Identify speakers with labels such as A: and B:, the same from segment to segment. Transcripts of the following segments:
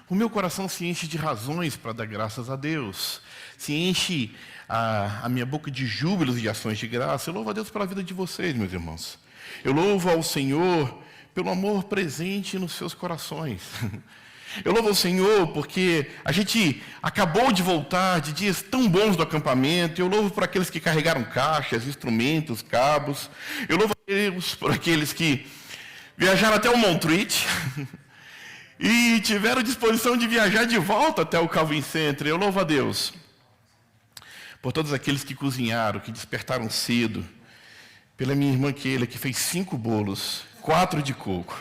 A: o meu coração se enche de razões para dar graças a Deus. Se enche a minha boca de júbilos e de ações de graça. Eu louvo a Deus pela vida de vocês, meus irmãos. Eu louvo ao Senhor pelo amor presente nos seus corações. Eu louvo ao Senhor porque a gente acabou de voltar de dias tão bons do acampamento. Eu louvo por aqueles que carregaram caixas, instrumentos, cabos. Eu louvo a Deus por aqueles que viajaram até o Montreat e tiveram disposição de viajar de volta até o Calvin Center. Eu louvo a Deus por todos aqueles que cozinharam, que despertaram cedo. Pela minha irmã Keila, que fez 5 bolos, 4 de coco.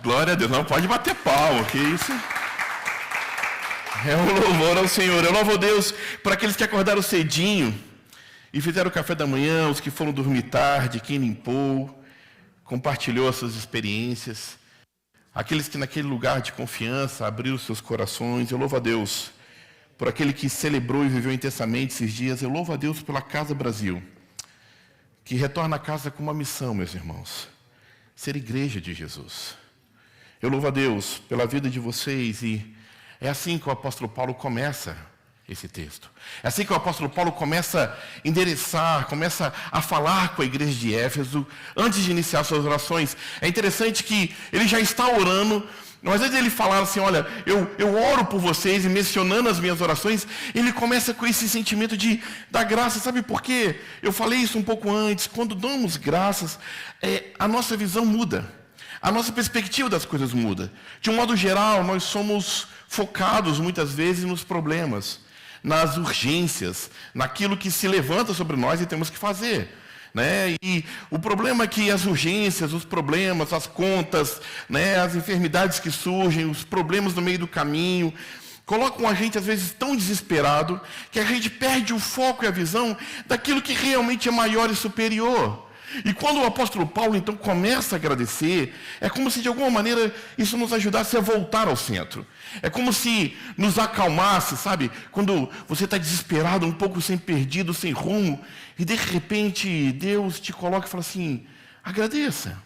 A: Glória a Deus, não pode bater palma, que isso? É um louvor ao Senhor. Eu louvo a Deus por aqueles que acordaram cedinho e fizeram o café da manhã, os que foram dormir tarde, quem limpou, compartilhou as suas experiências. Aqueles que naquele lugar de confiança abriram seus corações. Eu louvo a Deus por aquele que celebrou e viveu intensamente esses dias. Eu louvo a Deus pela Casa Brasil, que retorna a casa com uma missão, meus irmãos: ser igreja de Jesus. Eu louvo a Deus pela vida de vocês, e é assim que o apóstolo Paulo começa esse texto. É assim que o apóstolo Paulo começa a endereçar, começa a falar com a igreja de Éfeso, antes de iniciar suas orações. É interessante que ele já está orando, mas antes de ele falar assim, olha, eu oro por vocês, e mencionando as minhas orações, ele começa com esse sentimento de dar graça. Sabe por quê? Eu falei isso um pouco antes. Quando damos graças, a nossa visão muda. A nossa perspectiva das coisas muda. De um modo geral, nós somos focados muitas vezes nos problemas, nas urgências, naquilo que se levanta sobre nós e temos que fazer. Né? E o problema é que as urgências, os problemas, as contas, né, as enfermidades que surgem, os problemas no meio do caminho, colocam a gente às vezes tão desesperado que a gente perde o foco e a visão daquilo que realmente é maior e superior. E quando o apóstolo Paulo então começa a agradecer, é como se de alguma maneira isso nos ajudasse a voltar ao centro. É como se nos acalmasse, sabe? Quando você está desesperado, um pouco sem perdido, sem rumo, e de repente Deus te coloca e fala assim, agradeça.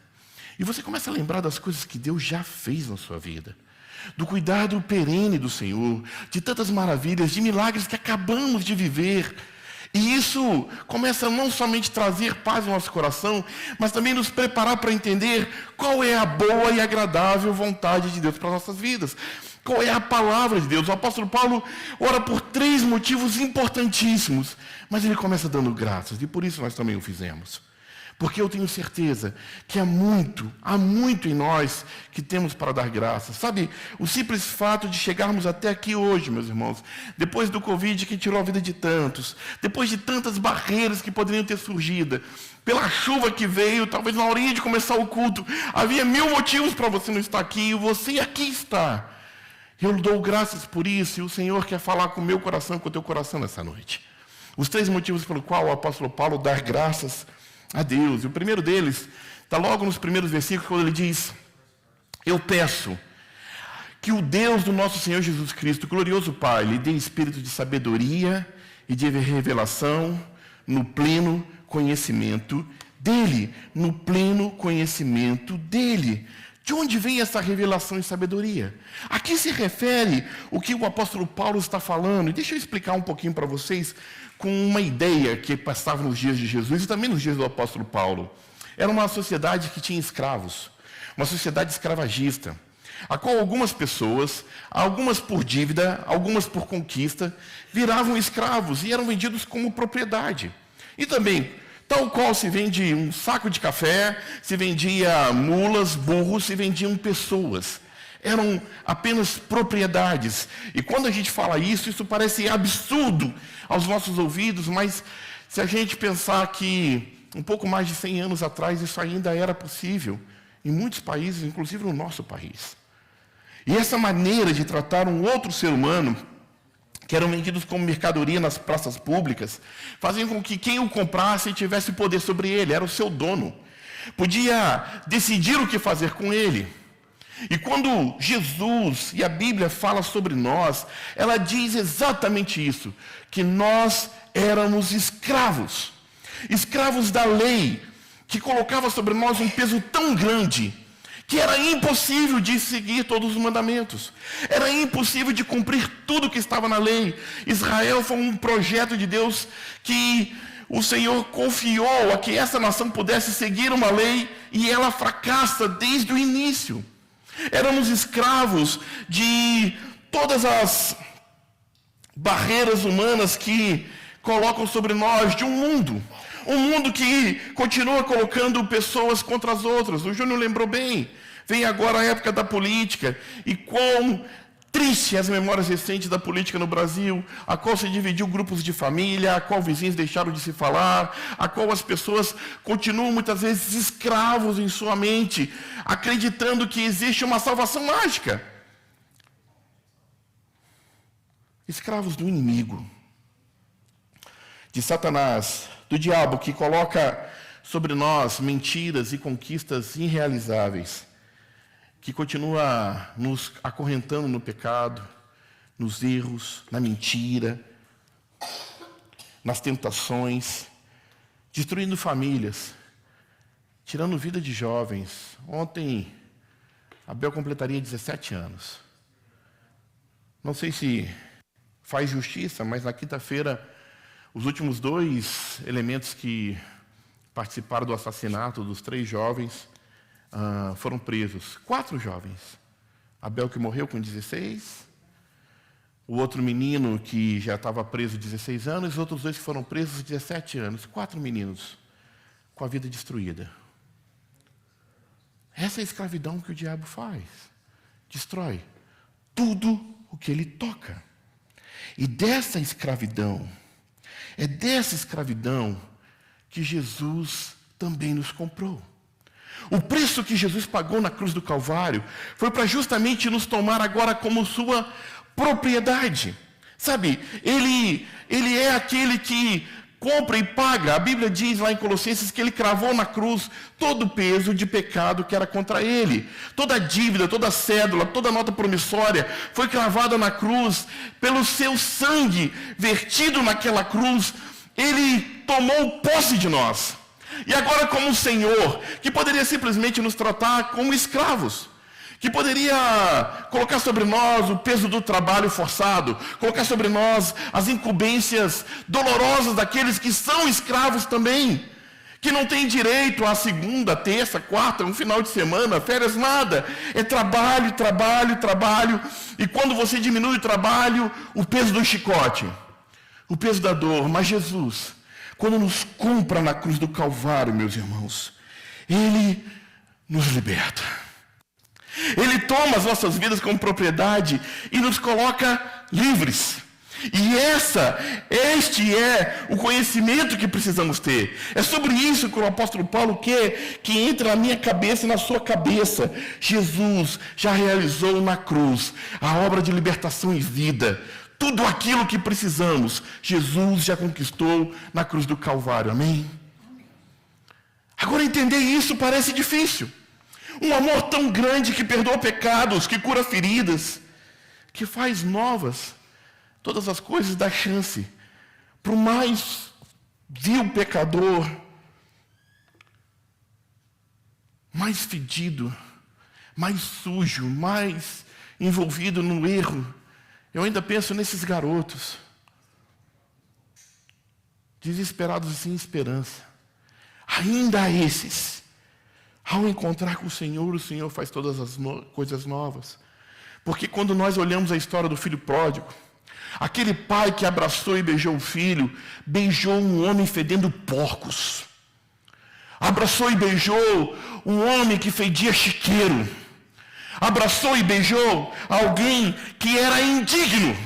A: E você começa a lembrar das coisas que Deus já fez na sua vida. Do cuidado perene do Senhor, de tantas maravilhas, de milagres que acabamos de viver. E isso começa a não somente trazer paz no nosso coração, mas também nos preparar para entender qual é a boa e agradável vontade de Deus para as nossas vidas. Qual é a palavra de Deus? O apóstolo Paulo ora por 3 motivos importantíssimos, mas ele começa dando graças, e por isso nós também o fizemos. Porque eu tenho certeza que há muito em nós que temos para dar graças. Sabe, o simples fato de chegarmos até aqui hoje, meus irmãos, depois do Covid que tirou a vida de tantos, depois de tantas barreiras que poderiam ter surgido, pela chuva que veio, talvez na horinha de começar o culto, havia 1000 motivos para você não estar aqui, e você aqui está. Eu dou graças por isso, e o Senhor quer falar com o meu coração e com o teu coração nessa noite. Os 3 motivos pelo qual o apóstolo Paulo dá graças a Deus. E o primeiro deles está logo nos primeiros versículos, quando ele diz: eu peço que o Deus do nosso Senhor Jesus Cristo, glorioso Pai, lhe dê espírito de sabedoria e de revelação no pleno conhecimento dele. No pleno conhecimento dele. De onde vem essa revelação e sabedoria? A que se refere o que o apóstolo Paulo está falando? E deixa eu explicar um pouquinho para vocês com uma ideia que passava nos dias de Jesus e também nos dias do apóstolo Paulo. Era uma sociedade que tinha escravos, uma sociedade escravagista, a qual algumas pessoas, algumas por dívida, algumas por conquista, viravam escravos e eram vendidos como propriedade. E também, tal qual se vende um saco de café, se vendia mulas, burros, se vendiam pessoas. Eram apenas propriedades. E quando a gente fala isso parece absurdo aos nossos ouvidos, mas se a gente pensar que um pouco mais de 100 anos atrás isso ainda era possível em muitos países, inclusive no nosso país. E essa maneira de tratar um outro ser humano, que eram vendidos como mercadoria nas praças públicas, faziam com que quem o comprasse tivesse poder sobre ele, era o seu dono. Podia decidir o que fazer com ele. E quando Jesus e a Bíblia fala sobre nós, ela diz exatamente isso, que nós éramos escravos. Escravos da lei, que colocava sobre nós um peso tão grande, que era impossível de seguir todos os mandamentos, era impossível de cumprir tudo que estava na lei. Israel foi um projeto de Deus que o Senhor confiou a que essa nação pudesse seguir uma lei, e ela fracassa desde o início. Éramos escravos de todas as barreiras humanas que colocam sobre nós, de um mundo que continua colocando pessoas contra as outras. O Júnior lembrou bem, vem agora a época da política, e quão triste as memórias recentes da política no Brasil, a qual se dividiu grupos de família, a qual vizinhos deixaram de se falar, a qual as pessoas continuam muitas vezes escravos em sua mente, acreditando que existe uma salvação mágica. Escravos do inimigo, de Satanás, do diabo, que coloca sobre nós mentiras e conquistas irrealizáveis, que continua nos acorrentando no pecado, nos erros, na mentira, nas tentações, destruindo famílias, tirando vida de jovens. Ontem, Abel completaria 17 anos. Não sei se faz justiça, mas na quinta-feira, os últimos 2 elementos que participaram do assassinato dos 3 jovens foram presos. 4 jovens. Abel, que morreu com 16, o outro menino que já estava preso 16 anos, e os outros 2 que foram presos 17 anos. 4 meninos com a vida destruída. Essa é a escravidão que o diabo faz. Destrói tudo o que ele toca. E dessa escravidão, é dessa escravidão que Jesus também nos comprou. O preço que Jesus pagou na cruz do Calvário foi para justamente nos tomar agora como sua propriedade. Sabe, ele é aquele que compra e paga. A Bíblia diz lá em Colossenses que ele cravou na cruz todo o peso de pecado que era contra ele. Toda a dívida, toda a cédula, toda a nota promissória foi cravada na cruz. Pelo seu sangue vertido naquela cruz, ele tomou posse de nós. E agora, como o Senhor, que poderia simplesmente nos tratar como escravos, que poderia colocar sobre nós o peso do trabalho forçado, colocar sobre nós as incumbências dolorosas daqueles que são escravos também, que não têm direito a segunda, terça, quarta, um final de semana, férias, nada. É trabalho, trabalho, trabalho. E quando você diminui o trabalho, o peso do chicote, o peso da dor. Mas Jesus, quando nos compra na cruz do Calvário, meus irmãos, Ele nos liberta. Ele toma as nossas vidas como propriedade e nos coloca livres. E este é o conhecimento que precisamos ter. É sobre isso que o apóstolo Paulo quer que entre na minha cabeça e na sua cabeça. Jesus já realizou na cruz a obra de libertação e vida. Tudo aquilo que precisamos, Jesus já conquistou na cruz do Calvário. Amém? Agora, entender isso parece difícil. Um amor tão grande que perdoa pecados, que cura feridas, que faz novas todas as coisas, dá chance para o mais vil pecador, mais fedido, mais sujo, mais envolvido no erro. Eu ainda penso nesses garotos, desesperados e sem esperança. Ainda esses, ao encontrar com o Senhor faz todas as coisas novas. Porque quando nós olhamos a história do filho pródigo, aquele pai que abraçou e beijou o filho, beijou um homem fedendo porcos. Abraçou e beijou um homem que fedia chiqueiro. Abraçou e beijou alguém que era indigno,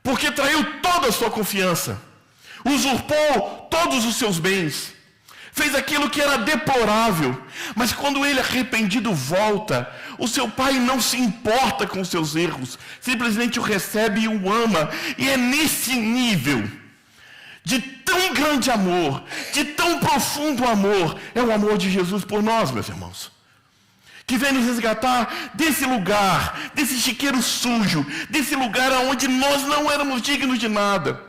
A: porque traiu toda a sua confiança, usurpou todos os seus bens, fez aquilo que era deplorável. Mas quando ele arrependido volta, o seu pai não se importa com os seus erros, simplesmente o recebe e o ama. E é nesse nível de tão grande amor, de tão profundo amor, é o amor de Jesus por nós, meus irmãos, que vem nos resgatar desse lugar, desse chiqueiro sujo, desse lugar onde nós não éramos dignos de nada.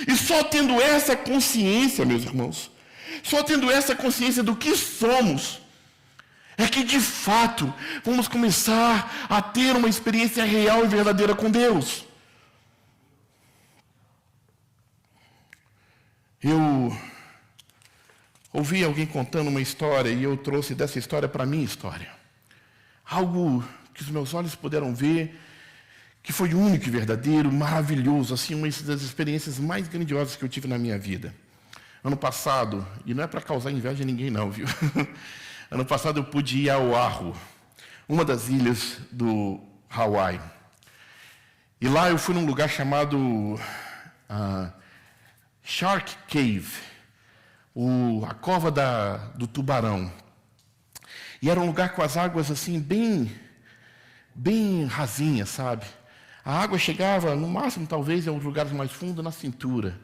A: E só tendo essa consciência, meus irmãos, só tendo essa consciência do que somos, é que de fato vamos começar a ter uma experiência real e verdadeira com Deus. Eu ouvi alguém contando uma história e eu trouxe dessa história para a minha história. Algo que os meus olhos puderam ver, que foi único e verdadeiro, maravilhoso, assim, uma das experiências mais grandiosas que eu tive na minha vida. Ano passado, e não é para causar inveja a ninguém não, viu? Ano passado eu pude ir a Oahu, uma das ilhas do Hawaii. E lá eu fui num lugar chamado Shark Cave, a cova do tubarão. E era um lugar com as águas assim bem rasinhas, sabe? A água chegava, no máximo, talvez, em alguns lugares mais fundos, na cintura.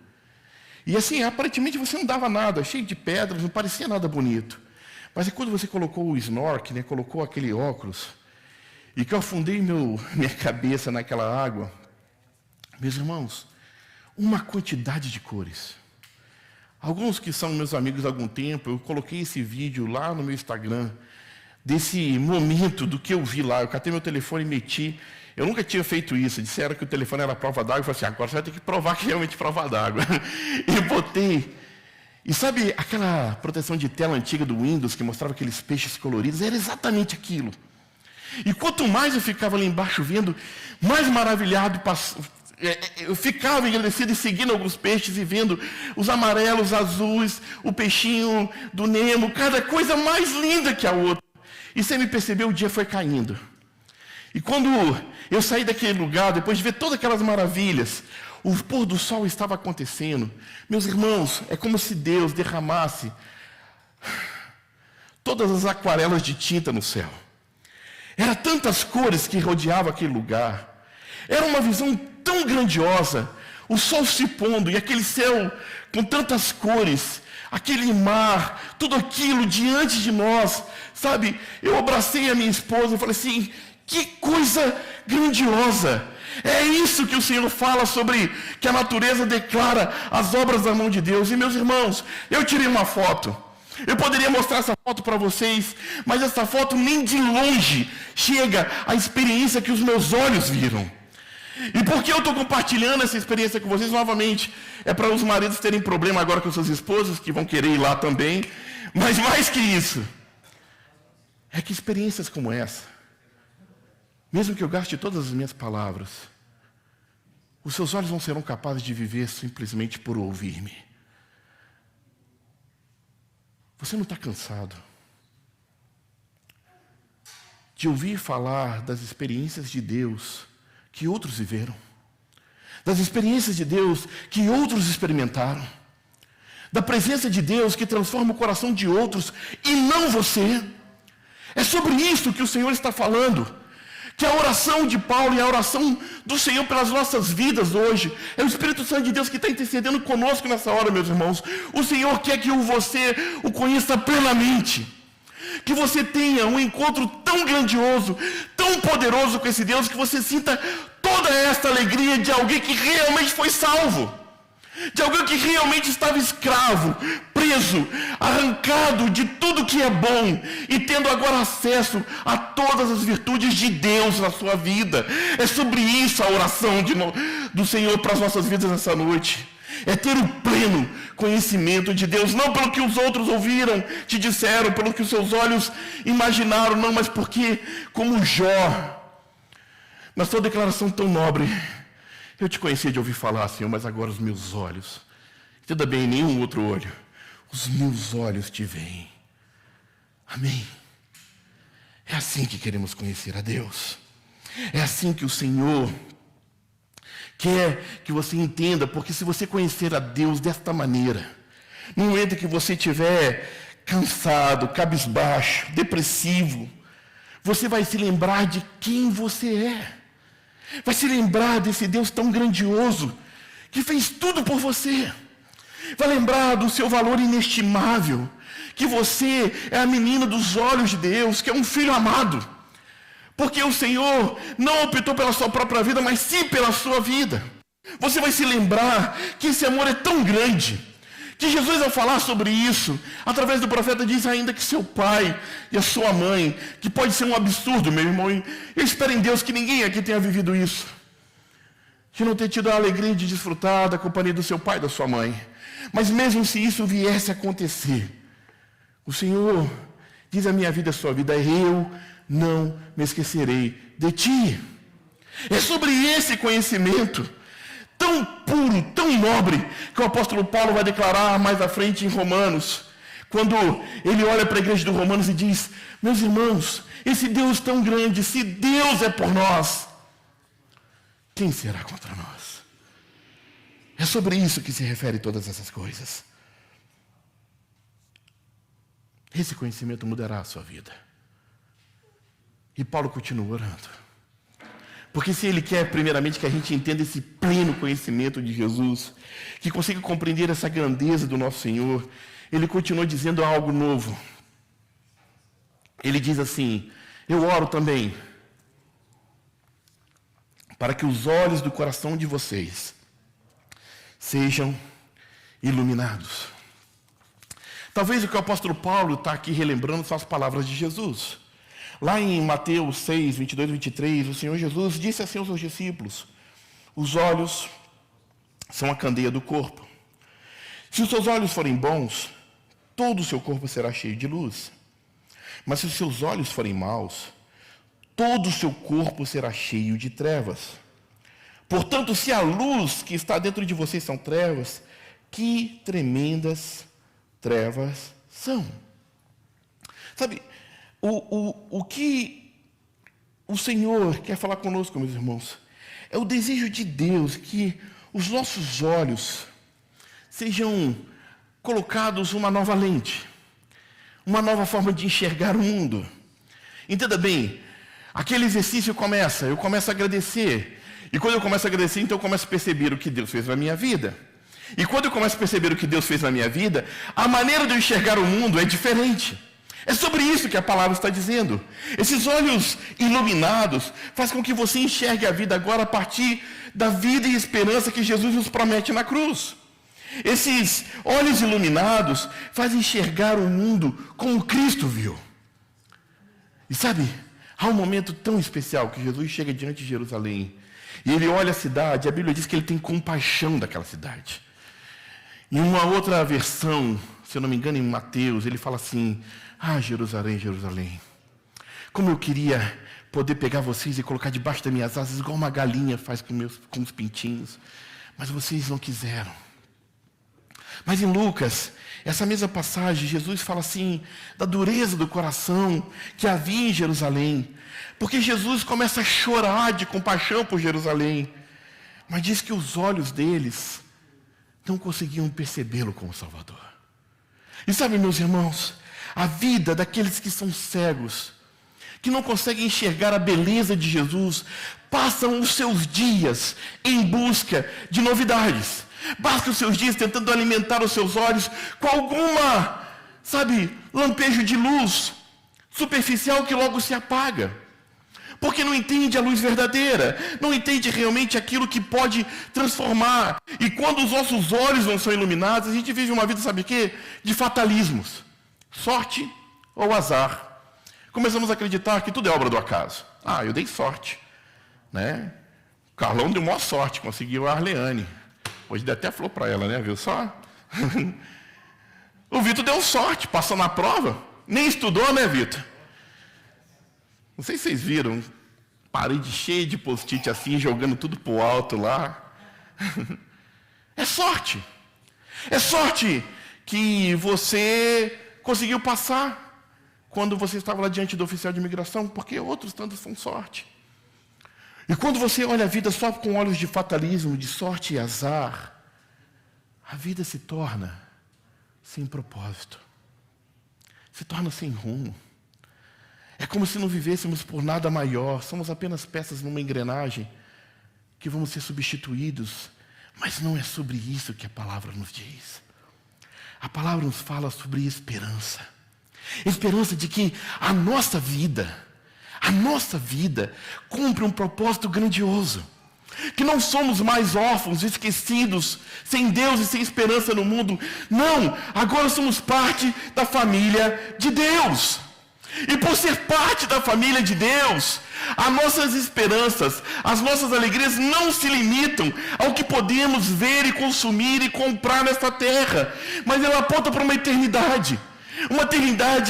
A: E assim, aparentemente você não dava nada, cheio de pedras, não parecia nada bonito. Mas quando você colocou o snorkel, né, colocou aquele óculos, e que eu afundei minha cabeça naquela água, meus irmãos, uma quantidade de cores. Alguns que são meus amigos há algum tempo, eu coloquei esse vídeo lá no meu Instagram, desse momento do que eu vi lá. Eu catei meu telefone e meti. Eu nunca tinha feito isso. Disseram que o telefone era prova d'água. Eu falei assim, agora você vai ter que provar que realmente é prova d'água. E botei. E sabe aquela proteção de tela antiga do Windows que mostrava aqueles peixes coloridos? Era exatamente aquilo. E quanto mais eu ficava ali embaixo vendo, mais maravilhado eu ficava agradecido e seguindo alguns peixes e vendo os amarelos, azuis, o peixinho do Nemo, cada coisa mais linda que a outra. E você me percebeu, o dia foi caindo. E quando eu saí daquele lugar, depois de ver todas aquelas maravilhas, o pôr do sol estava acontecendo. Meus irmãos, é como se Deus derramasse todas as aquarelas de tinta no céu. Eram tantas cores que rodeavam aquele lugar. Era uma visão tão grandiosa. O sol se pondo e aquele céu com tantas cores. Aquele mar, tudo aquilo diante de nós, sabe? Eu abracei a minha esposa e falei assim, que coisa grandiosa. É isso que o Senhor fala sobre que a natureza declara as obras da mão de Deus. E meus irmãos, eu tirei uma foto. Eu poderia mostrar essa foto para vocês, mas essa foto nem de longe chega à experiência que os meus olhos viram. E por que eu estou compartilhando essa experiência com vocês novamente? É para os maridos terem problema agora com suas esposas, que vão querer ir lá também. Mas mais que isso, é que experiências como essa, mesmo que eu gaste todas as minhas palavras, os seus olhos não serão capazes de viver simplesmente por ouvir-me. Você não está cansado de ouvir falar das experiências de Deus que outros viveram, das experiências de Deus que outros experimentaram, da presença de Deus que transforma o coração de outros e não você? É sobre isso que o Senhor está falando, que a oração de Paulo e a oração do Senhor pelas nossas vidas hoje, é o Espírito Santo de Deus que está intercedendo conosco nessa hora, meus irmãos. O Senhor quer que você o conheça plenamente, que você tenha um encontro tão grandioso, tão poderoso com esse Deus, que você sinta toda esta alegria de alguém que realmente foi salvo, de alguém que realmente estava escravo, preso, arrancado de tudo que é bom e tendo agora acesso a todas as virtudes de Deus na sua vida. É sobre isso a oração do Senhor para as nossas vidas nessa noite. É ter o pleno conhecimento de Deus, não pelo que os outros ouviram, te disseram, pelo que os seus olhos imaginaram, não, mas porque, como Jó, na sua declaração tão nobre, eu te conhecia de ouvir falar, Senhor, mas agora os meus olhos, entenda bem, nenhum outro olho, os meus olhos te veem. Amém? É assim que queremos conhecer a Deus. É assim que o Senhor quer que você entenda, porque se você conhecer a Deus desta maneira, no momento que você estiver cansado, cabisbaixo, depressivo, você vai se lembrar de quem você é. Vai se lembrar desse Deus tão grandioso, que fez tudo por você. Vai lembrar do seu valor inestimável, que você é a menina dos olhos de Deus, que é um filho amado. Porque o Senhor não optou pela sua própria vida, mas sim pela sua vida. Você vai se lembrar que esse amor é tão grande, Que Jesus, ao falar sobre isso, através do profeta, diz ainda que seu pai e a sua mãe, que pode ser um absurdo, meu irmão, eu espero em Deus que ninguém aqui tenha vivido isso, de não ter tido a alegria de desfrutar da companhia do seu pai e da sua mãe. Mas mesmo se isso viesse a acontecer, o Senhor diz: a minha vida é a sua vida, eu não me esquecerei de ti. É sobre esse conhecimento tão puro, tão nobre, que o apóstolo Paulo vai declarar mais à frente em Romanos, quando ele olha para a igreja de Romanos e diz: meus irmãos, esse Deus tão grande, se Deus é por nós, quem será contra nós? É sobre isso que se refere todas essas coisas. Esse conhecimento mudará a sua vida. E Paulo continua orando. Porque se ele quer, primeiramente, que a gente entenda esse pleno conhecimento de Jesus, que consiga compreender essa grandeza do nosso Senhor, ele continua dizendo algo novo. Ele diz assim: eu oro também para que os olhos do coração de vocês sejam iluminados. Talvez o que o apóstolo Paulo está aqui relembrando são as palavras de Jesus. Lá em Mateus 6, 22 e 23, o Senhor Jesus disse assim aos seus discípulos: os olhos são a candeia do corpo. Se os seus olhos forem bons, todo o seu corpo será cheio de luz. Mas se os seus olhos forem maus, todo o seu corpo será cheio de trevas. Portanto, se a luz que está dentro de vocês são trevas, que tremendas trevas são. Sabe, o que o Senhor quer falar conosco, meus irmãos, é o desejo de Deus que os nossos olhos sejam colocados uma nova lente, uma nova forma de enxergar o mundo. Entenda bem, aquele exercício começa, eu começo a agradecer. E quando eu começo a agradecer, então eu começo a perceber o que Deus fez na minha vida. E quando eu começo a perceber o que Deus fez na minha vida, a maneira de eu enxergar o mundo é diferente. É sobre isso que a palavra está dizendo. Esses olhos iluminados fazem com que você enxergue a vida agora a partir da vida e esperança que Jesus nos promete na cruz. Esses olhos iluminados fazem enxergar o mundo como Cristo viu. E sabe, há um momento tão especial que Jesus chega diante de Jerusalém e ele olha a cidade, a Bíblia diz que ele tem compaixão daquela cidade. Em uma outra versão, se eu não me engano, em Mateus, ele fala assim: ah, Jerusalém, Jerusalém, como eu queria poder pegar vocês e colocar debaixo das minhas asas, igual uma galinha faz com os pintinhos, mas vocês não quiseram. Mas em Lucas, essa mesma passagem, Jesus fala assim, da dureza do coração que havia em Jerusalém, porque Jesus começa a chorar de compaixão por Jerusalém, mas diz que os olhos deles não conseguiam percebê-lo como Salvador. E sabe, meus irmãos, a vida daqueles que são cegos, que não conseguem enxergar a beleza de Jesus, passam os seus dias em busca de novidades. Passam os seus dias tentando alimentar os seus olhos com alguma, lampejo de luz superficial que logo se apaga. Porque não entende a luz verdadeira, não entende realmente aquilo que pode transformar. E quando os nossos olhos não são iluminados, a gente vive uma vida, sabe o quê? De fatalismos. Sorte ou azar. Começamos a acreditar que tudo é obra do acaso. Ah, eu dei sorte. Né? O Carlão deu maior sorte, conseguiu a Arleane. Hoje deu até flor para ela, né? Viu só? O Vitor deu sorte, passou na prova. Nem estudou, né, Vitor? Não sei se vocês viram, parede cheia de post-it assim, jogando tudo pro alto lá. É sorte. É sorte que você conseguiu passar quando você estava lá diante do oficial de imigração, porque outros tantos são sorte. E quando você olha a vida só com olhos de fatalismo, de sorte e azar, a vida se torna sem propósito. Se torna sem rumo. É como se não vivêssemos por nada maior, somos apenas peças numa engrenagem que vamos ser substituídos, mas não é sobre isso que a palavra nos diz. A palavra nos fala sobre esperança. Esperança de que a nossa vida cumpre um propósito grandioso. Que não somos mais órfãos, esquecidos, sem Deus e sem esperança no mundo. Não, agora somos parte da família de Deus. E por ser parte da família de Deus, as nossas esperanças, as nossas alegrias não se limitam ao que podemos ver e consumir e comprar nesta terra, mas ela aponta para uma eternidade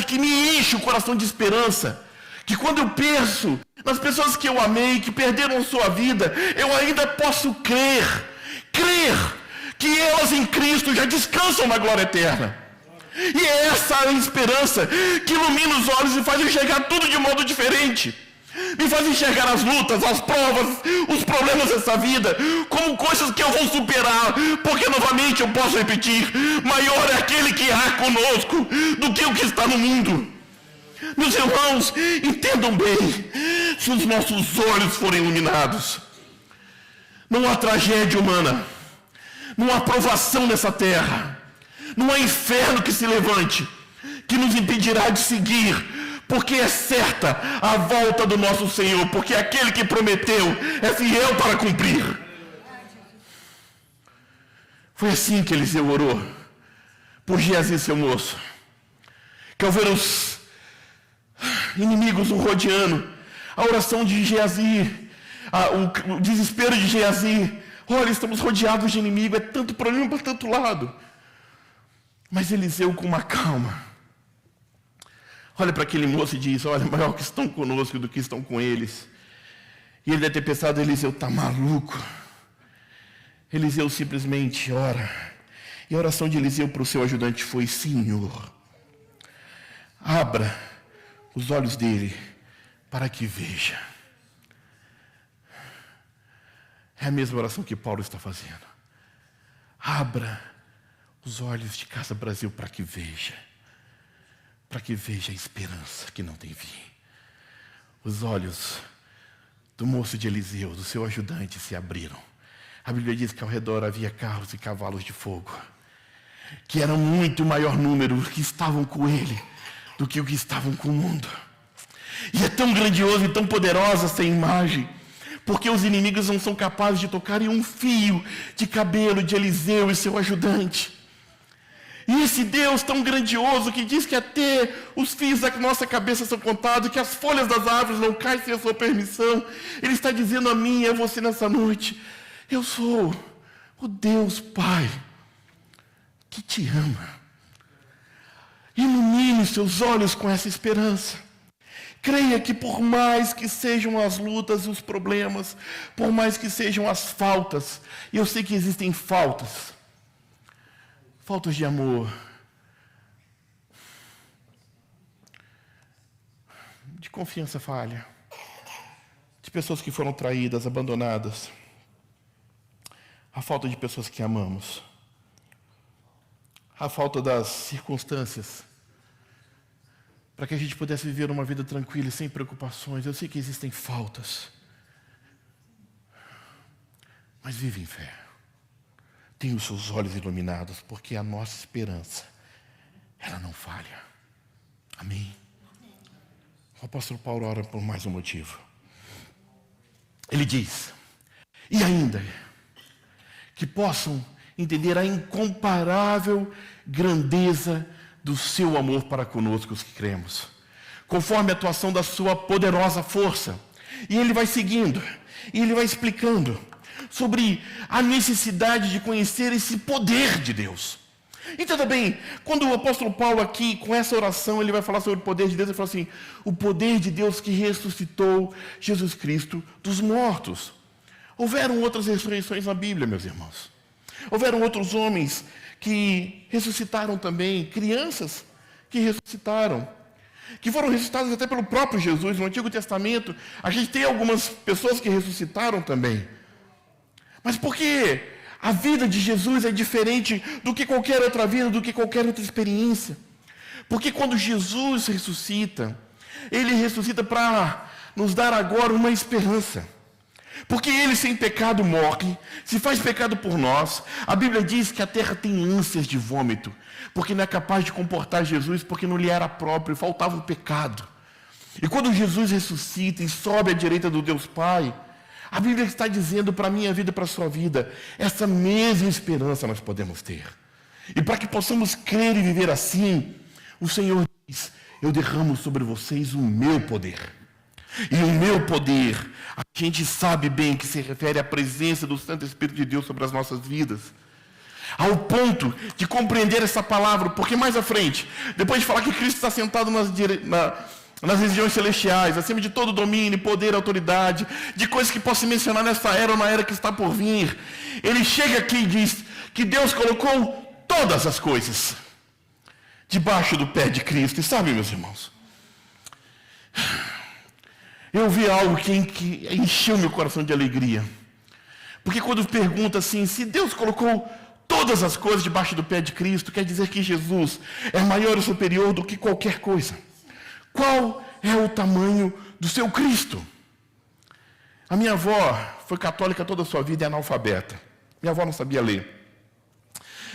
A: que me enche o coração de esperança, que quando eu penso nas pessoas que eu amei, que perderam sua vida, eu ainda posso crer que elas em Cristo já descansam na glória eterna. E é essa a esperança que ilumina os olhos e faz enxergar tudo de modo diferente. Me faz enxergar as lutas, as provas, os problemas dessa vida como coisas que eu vou superar, porque novamente eu posso repetir, maior é aquele que há conosco do que o que está no mundo. Meus irmãos, entendam bem, se os nossos olhos forem iluminados, não há tragédia humana, não há provação nessa terra, não há inferno que se levante, que nos impedirá de seguir, porque é certa a volta do nosso Senhor, porque aquele que prometeu é fiel para cumprir. Foi assim que Eliseu orou por Geazi, seu moço, que ao ver os inimigos o rodeando, a oração de Geazi, o desespero de Geazi, olha, estamos rodeados de inimigo, é tanto problema para tanto lado. Mas Eliseu, com uma calma, olha para aquele moço e diz, olha, maior que estão conosco do que estão com eles. E ele deve ter pensado, Eliseu está maluco. Eliseu simplesmente ora. E a oração de Eliseu para o seu ajudante foi, Senhor, abra os olhos dele para que veja. É a mesma oração que Paulo está fazendo. Abra os olhos de Casa Brasil para que veja a esperança que não tem fim. Os olhos do moço de Eliseu, do seu ajudante, se abriram. A Bíblia diz que ao redor havia carros e cavalos de fogo, que era muito maior número que estavam com ele do que o que estavam com o mundo. E é tão grandioso e tão poderosa essa imagem, porque os inimigos não são capazes de tocar em um fio de cabelo de Eliseu e seu ajudante. E esse Deus tão grandioso que diz que até os fios da nossa cabeça são contados, que as folhas das árvores não caem sem a sua permissão, Ele está dizendo a mim e a você nessa noite, eu sou o Deus Pai que te ama. Ilumine seus olhos com essa esperança. Creia que por mais que sejam as lutas e os problemas, por mais que sejam as faltas, e eu sei que existem faltas de amor, de confiança falha, de pessoas que foram traídas, abandonadas, a falta de pessoas que amamos, a falta das circunstâncias, para que a gente pudesse viver uma vida tranquila e sem preocupações. Eu sei que existem faltas, mas vive em fé. Tenha os seus olhos iluminados, porque a nossa esperança, ela não falha. Amém? O apóstolo Paulo ora por mais um motivo. Ele diz, e ainda, que possam entender a incomparável grandeza do seu amor para conosco, os que cremos, conforme a atuação da sua poderosa força. E ele vai seguindo, e ele vai explicando sobre a necessidade de conhecer esse poder de Deus. Entenda bem, quando o apóstolo Paulo aqui, com essa oração, ele vai falar sobre o poder de Deus, ele fala assim, o poder de Deus que ressuscitou Jesus Cristo dos mortos. Houveram outras ressurreições na Bíblia, meus irmãos. Houveram outros homens que ressuscitaram também, crianças que ressuscitaram, que foram ressuscitadas até pelo próprio Jesus. No Antigo Testamento, a gente tem algumas pessoas que ressuscitaram também. Mas por que a vida de Jesus é diferente do que qualquer outra vida, do que qualquer outra experiência? Porque quando Jesus ressuscita, Ele ressuscita para nos dar agora uma esperança. Porque Ele sem pecado morre, se faz pecado por nós. A Bíblia diz que a terra tem ânsias de vômito, porque não é capaz de comportar Jesus, porque não lhe era próprio, faltava o pecado. E quando Jesus ressuscita e sobe à direita do Deus Pai, A Bíblia está dizendo para a minha vida e para a sua vida, essa mesma esperança nós podemos ter. E para que possamos crer e viver assim, o Senhor diz, eu derramo sobre vocês o meu poder. E o meu poder, a gente sabe bem que se refere à presença do Santo Espírito de Deus sobre as nossas vidas. Ao ponto de compreender essa palavra, porque mais à frente, depois de falar que Cristo está sentado nas regiões celestiais, acima de todo domínio, poder, autoridade, de coisas que posso mencionar nessa era ou na era que está por vir, ele chega aqui e diz que Deus colocou todas as coisas debaixo do pé de Cristo. E sabe, meus irmãos, eu vi algo que encheu meu coração de alegria. Porque quando pergunta assim, se Deus colocou todas as coisas debaixo do pé de Cristo, quer dizer que Jesus é maior e superior do que qualquer coisa. Qual é o tamanho do seu Cristo? A minha avó foi católica toda a sua vida e analfabeta. Minha avó não sabia ler.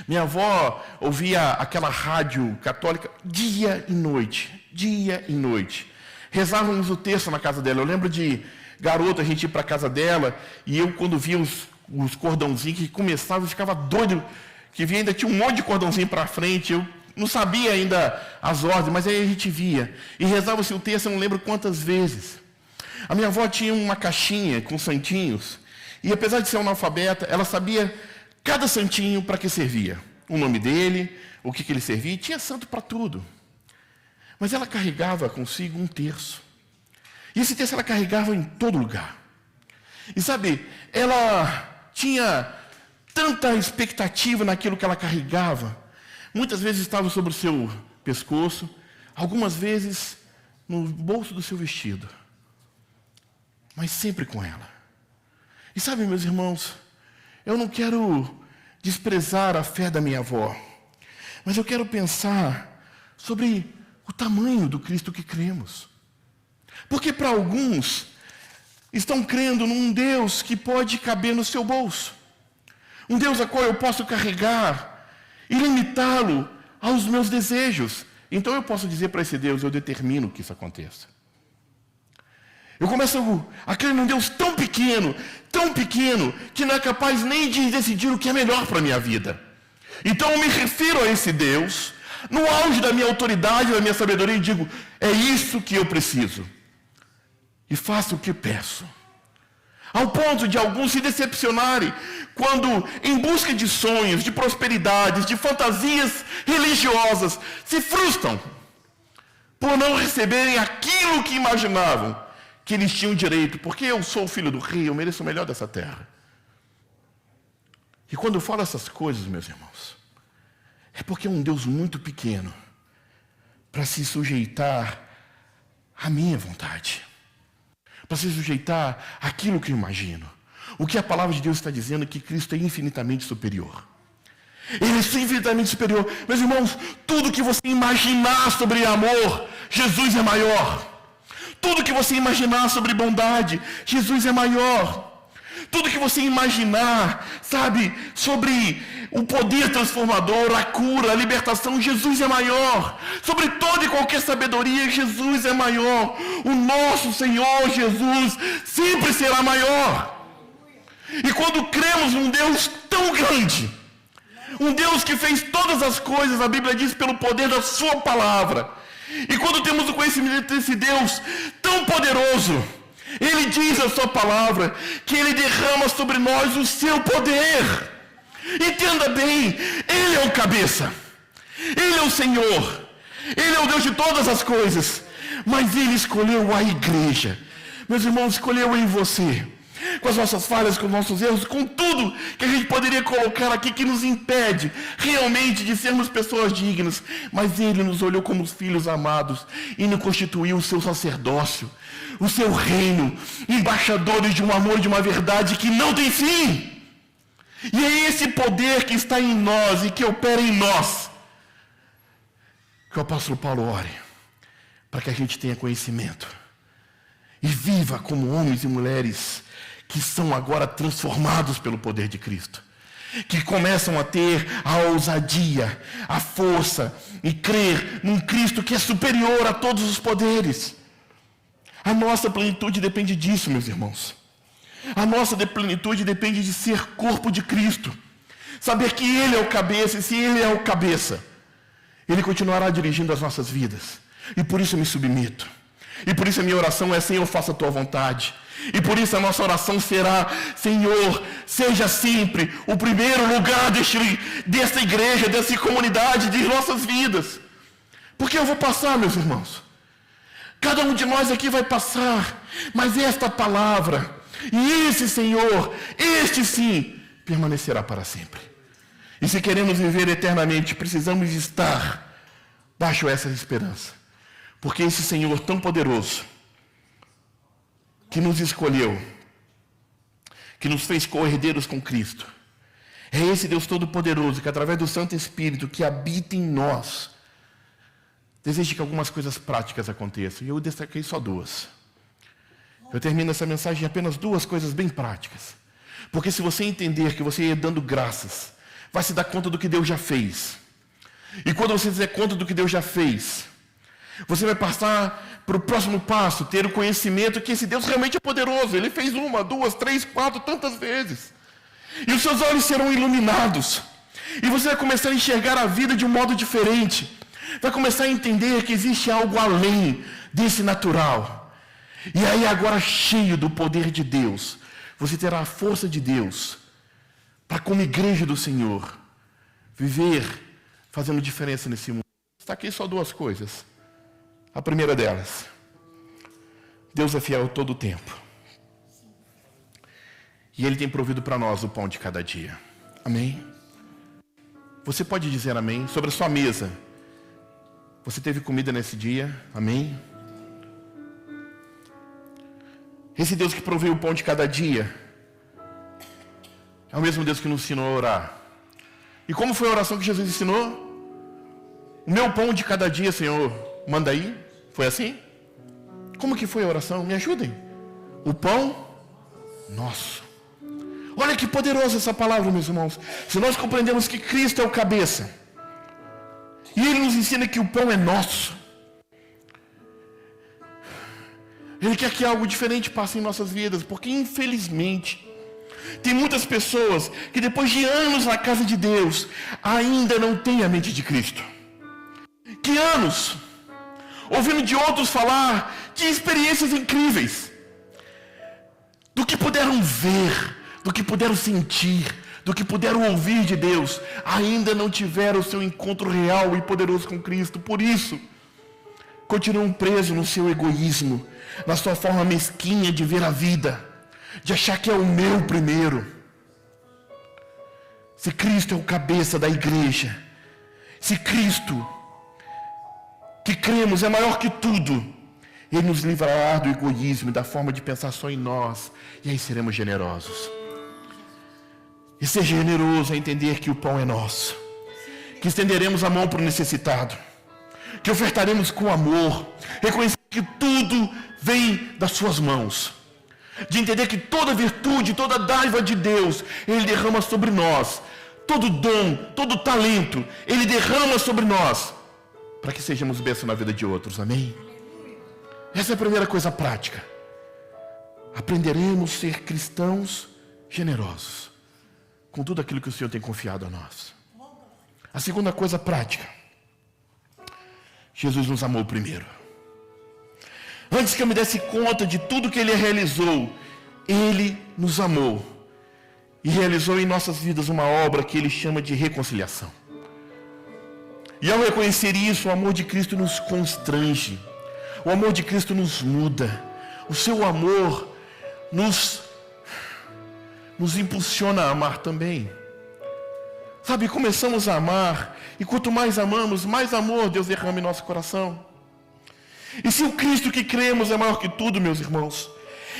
A: Minha avó ouvia aquela rádio católica dia e noite. Dia e noite. Rezávamos o terço na casa dela. Eu lembro de garoto, a gente ir para a casa dela, e eu, quando via os cordãozinhos que começavam, eu ficava doido, que via, ainda tinha um monte de cordãozinho para frente, eu não sabia ainda as ordens, mas aí a gente via. E rezava-se o terço, eu não lembro quantas vezes. A minha avó tinha uma caixinha com santinhos, e apesar de ser analfabeta, ela sabia cada santinho para que servia. O nome dele, o que ele servia, e tinha santo para tudo. Mas ela carregava consigo um terço. E esse terço ela carregava em todo lugar. E sabe, ela tinha tanta expectativa naquilo que ela carregava. Muitas vezes estava sobre o seu pescoço, algumas vezes no bolso do seu vestido. Mas sempre com ela. E sabe, meus irmãos, eu não quero desprezar a fé da minha avó, mas eu quero pensar sobre o tamanho do Cristo que cremos. Porque para alguns estão crendo num Deus que pode caber no seu bolso. Um Deus a qual eu posso carregar e limitá-lo aos meus desejos. Então eu posso dizer para esse Deus, eu determino que isso aconteça. Eu começo a crer num Deus tão pequeno, que não é capaz nem de decidir o que é melhor para a minha vida. Então eu me refiro a esse Deus, no auge da minha autoridade, da minha sabedoria, e digo, é isso que eu preciso. E faço o que peço. Ao ponto de alguns se decepcionarem quando, em busca de sonhos, de prosperidades, de fantasias religiosas, se frustram por não receberem aquilo que imaginavam que eles tinham direito, porque eu sou o filho do rei, eu mereço o melhor dessa terra. E quando eu falo essas coisas, meus irmãos, é porque é um Deus muito pequeno para se sujeitar à minha vontade, para se sujeitar àquilo que eu imagino. O que a palavra de Deus está dizendo é que Cristo é infinitamente superior. Ele é infinitamente superior. Meus irmãos, tudo que você imaginar sobre amor, Jesus é maior. Tudo que você imaginar sobre bondade, Jesus é maior. Tudo que você imaginar, sabe, sobre o poder transformador, a cura, a libertação, Jesus é maior. Sobre toda e qualquer sabedoria, Jesus é maior. O nosso Senhor Jesus sempre será maior. E quando cremos num Deus tão grande, um Deus que fez todas as coisas, a Bíblia diz, pelo poder da sua palavra. E quando temos o conhecimento desse Deus tão poderoso, Ele diz a sua palavra que Ele derrama sobre nós o seu poder. Entenda bem, Ele é o cabeça, Ele é o Senhor, Ele é o Deus de todas as coisas, mas Ele escolheu a igreja. Meus irmãos, escolheu em você, com as nossas falhas, com os nossos erros, com tudo que a gente poderia colocar aqui que nos impede realmente de sermos pessoas dignas, mas Ele nos olhou como os filhos amados e nos constituiu o seu sacerdócio, o seu reino, embaixadores de um amor e de uma verdade que não tem fim. E é esse poder que está em nós e que opera em nós que o apóstolo Paulo ore, para que a gente tenha conhecimento e viva como homens e mulheres que são agora transformados pelo poder de Cristo, que começam a ter a ousadia, a força e crer num Cristo que é superior a todos os poderes. A nossa plenitude depende disso, meus irmãos. A nossa plenitude depende de ser corpo de Cristo. Saber que Ele é o cabeça, e se Ele é o cabeça, Ele continuará dirigindo as nossas vidas. E por isso eu me submeto. E por isso a minha oração é: Senhor, faça a tua vontade. E por isso a nossa oração será: Senhor, seja sempre o primeiro lugar desta igreja, dessa comunidade, de nossas vidas. Porque eu vou passar, meus irmãos. Cada um de nós aqui vai passar. Mas esta palavra, e esse Senhor, este sim, permanecerá para sempre. E se queremos viver eternamente, precisamos estar baixo essa esperança. Porque esse Senhor tão poderoso, que nos escolheu, que nos fez co-herdeiros com Cristo, é esse Deus Todo-Poderoso que, através do Santo Espírito que habita em nós, deseja que algumas coisas práticas aconteçam. E eu destaquei só duas. Eu termino essa mensagem em apenas duas coisas bem práticas. Porque se você entender que você ia dando graças, vai se dar conta do que Deus já fez. E quando você se der conta do que Deus já fez, você vai passar para o próximo passo, ter o conhecimento que esse Deus realmente é poderoso. Ele fez 1, 2, 3, 4, tantas vezes. E os seus olhos serão iluminados. E você vai começar a enxergar a vida de um modo diferente. Vai começar a entender que existe algo além desse natural. E aí agora, cheio do poder de Deus, você terá a força de Deus para, como igreja do Senhor, viver fazendo diferença nesse mundo. Está aqui só duas coisas. A primeira delas: Deus é fiel todo o tempo. E Ele tem provido para nós o pão de cada dia. Amém? Você pode dizer amém? Sobre a sua mesa, você teve comida nesse dia? Amém? Esse Deus que proveu o pão de cada dia é o mesmo Deus que nos ensinou a orar. E como foi a oração que Jesus ensinou? O meu pão de cada dia, Senhor, manda aí. Foi assim? Como que foi a oração? Me ajudem. O pão nosso. Olha que poderosa essa palavra, meus irmãos. Se nós compreendemos que Cristo é o cabeça, e Ele nos ensina que o pão é nosso, Ele quer que algo diferente passe em nossas vidas, porque infelizmente tem muitas pessoas que depois de anos na casa de Deus ainda não têm a mente de Cristo. Que anos ouvindo de outros falar de experiências incríveis, do que puderam ver, do que puderam sentir, do que puderam ouvir de Deus, ainda não tiveram o seu encontro real e poderoso com Cristo. Por isso, continuam presos no seu egoísmo, na sua forma mesquinha de ver a vida, de achar que é o meu primeiro. Se Cristo é o cabeça da igreja, se Cristo, que cremos, é maior que tudo, Ele nos livrará do egoísmo e da forma de pensar só em nós, e aí seremos generosos. E ser generoso é entender que o pão é nosso, que estenderemos a mão para o necessitado, que ofertaremos com amor, reconhecer que tudo vem das suas mãos, de entender que toda virtude, toda dádiva de Deus, Ele derrama sobre nós, todo dom, todo talento, Ele derrama sobre nós, para que sejamos bênção na vida de outros. Amém? Essa é a primeira coisa prática. Aprenderemos a ser cristãos generosos com tudo aquilo que o Senhor tem confiado a nós. A segunda coisa prática: Jesus nos amou primeiro. Antes que eu me desse conta de tudo que Ele realizou, Ele nos amou e realizou em nossas vidas uma obra que Ele chama de reconciliação. E ao reconhecer isso, o amor de Cristo nos constrange, o amor de Cristo nos muda, o seu amor nos impulsiona a amar também. Sabe, começamos a amar, e quanto mais amamos, mais amor Deus derrama em nosso coração. E se o Cristo que cremos é maior que tudo, meus irmãos,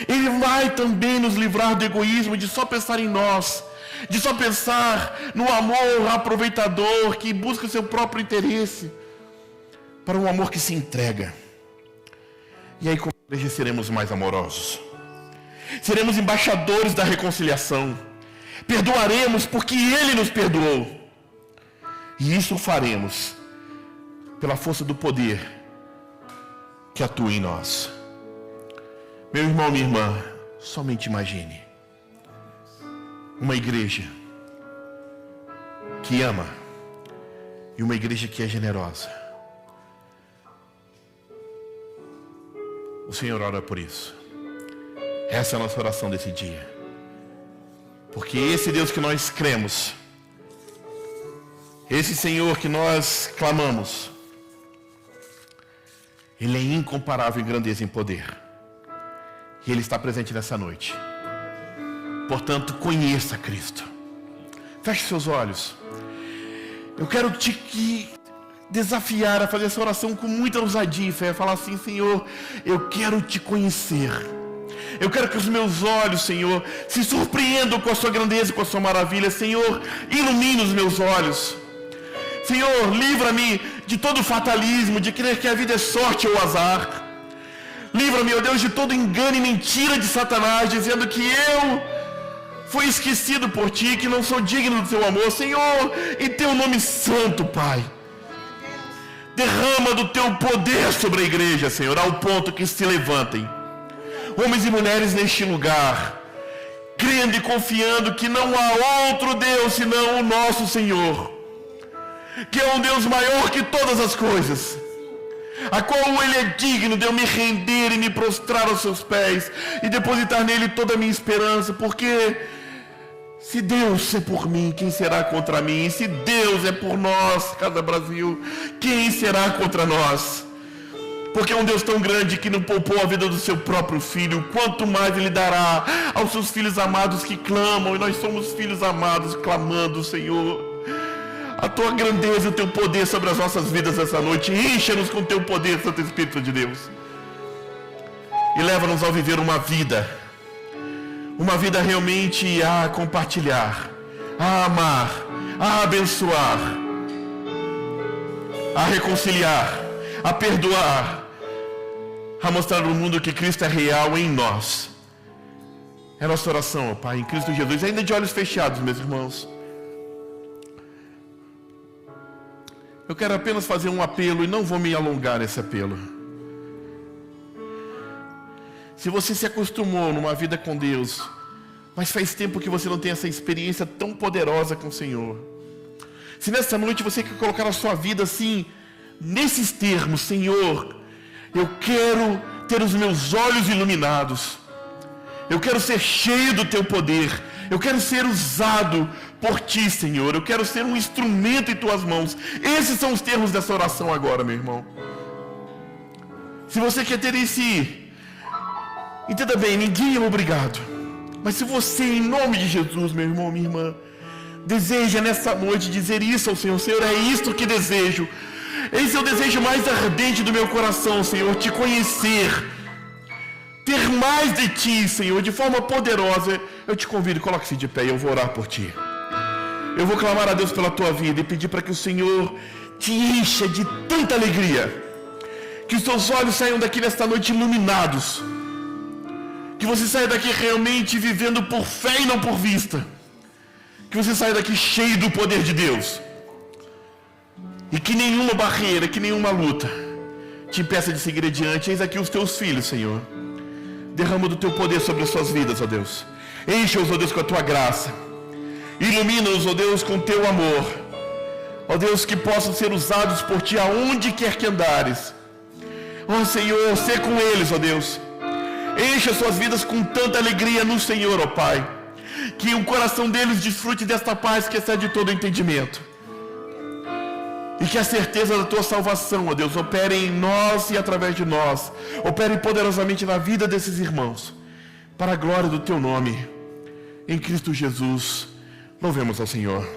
A: Ele vai também nos livrar do egoísmo de só pensar em nós, de só pensar no amor aproveitador que busca o seu próprio interesse, para um amor que se entrega. E aí, como igreja, seremos mais amorosos, seremos embaixadores da reconciliação, perdoaremos porque Ele nos perdoou, e isso faremos pela força do poder que atua em nós. Meu irmão, minha irmã, somente imagine uma igreja que ama e uma igreja que é generosa. O Senhor ora por isso. Essa é a nossa oração desse dia. Porque esse Deus que nós cremos, esse Senhor que nós clamamos, Ele é incomparável em grandeza e em poder. E Ele está presente nessa noite. Portanto, conheça Cristo. Feche seus olhos. Eu quero te desafiar a fazer essa oração com muita ousadia e fé. Falar assim: Senhor, eu quero te conhecer. Eu quero que os meus olhos, Senhor, se surpreendam com a sua grandeza e com a sua maravilha. Senhor, ilumine os meus olhos. Senhor, livra-me de todo fatalismo, de crer que a vida é sorte ou azar. Livra-me, ó Deus, de todo engano e mentira de Satanás, dizendo que eu fui esquecido por Ti, que não sou digno do Teu amor. Senhor, em Teu nome santo, Pai, derrama do Teu poder sobre a igreja, Senhor, ao ponto que se levantem homens e mulheres neste lugar, crendo e confiando que não há outro Deus senão o nosso Senhor, que é um Deus maior que todas as coisas, a qual Ele é digno de eu me render e me prostrar aos seus pés e depositar nele toda a minha esperança, porque se Deus é por mim, quem será contra mim? E se Deus é por nós, Casa Brasil, quem será contra nós? Porque é um Deus tão grande que não poupou a vida do seu próprio Filho, quanto mais Ele dará aos seus filhos amados que clamam, e nós somos filhos amados clamando, Senhor, a Tua grandeza e o Teu poder sobre as nossas vidas essa noite. Encha-nos com o Teu poder, Santo Espírito de Deus, e leva-nos a viver uma vida realmente a compartilhar, a amar, a abençoar, a reconciliar, a perdoar, a mostrar ao mundo que Cristo é real em nós. É a nossa oração, ó Pai, em Cristo Jesus, ainda de olhos fechados, meus irmãos. Eu quero apenas fazer um apelo e não vou me alongar nesse apelo. Se você se acostumou numa vida com Deus, mas faz tempo que você não tem essa experiência tão poderosa com o Senhor, se nessa noite você quer colocar a sua vida assim, nesses termos: Senhor, eu quero ter os meus olhos iluminados, eu quero ser cheio do Teu poder, eu quero ser usado por Ti, Senhor, eu quero ser um instrumento em Tuas mãos. Esses são os termos dessa oração agora, meu irmão. Se você quer ter entenda bem, ninguém é obrigado, mas se você, em nome de Jesus, meu irmão, minha irmã, deseja nessa noite dizer isso ao Senhor: Senhor, é isto que desejo, esse é o desejo mais ardente do meu coração, Senhor, te conhecer, ter mais de Ti, Senhor, de forma poderosa. Eu te convido, coloque-se de pé e eu vou orar por Ti. Eu vou clamar a Deus pela tua vida e pedir para que o Senhor te encha de tanta alegria, que os teus olhos saiam daqui nesta noite iluminados, que você saia daqui realmente vivendo por fé e não por vista, que você saia daqui cheio do poder de Deus, e que nenhuma barreira, que nenhuma luta te impeça de seguir adiante. Eis aqui os teus filhos, Senhor, derrama do teu poder sobre as suas vidas, ó Deus. Encha-os, ó Deus, com a tua graça, ilumina-os, ó Deus, com teu amor, ó Deus, que possam ser usados por Ti aonde quer que andares. Ó Senhor, sê com eles, ó Deus, encha suas vidas com tanta alegria no Senhor, ó Pai, que o coração deles desfrute desta paz que excede todo entendimento, e que a certeza da Tua salvação, ó Deus, opere em nós e através de nós, opere poderosamente na vida desses irmãos, para a glória do Teu nome, em Cristo Jesus. Louvemos ao Senhor.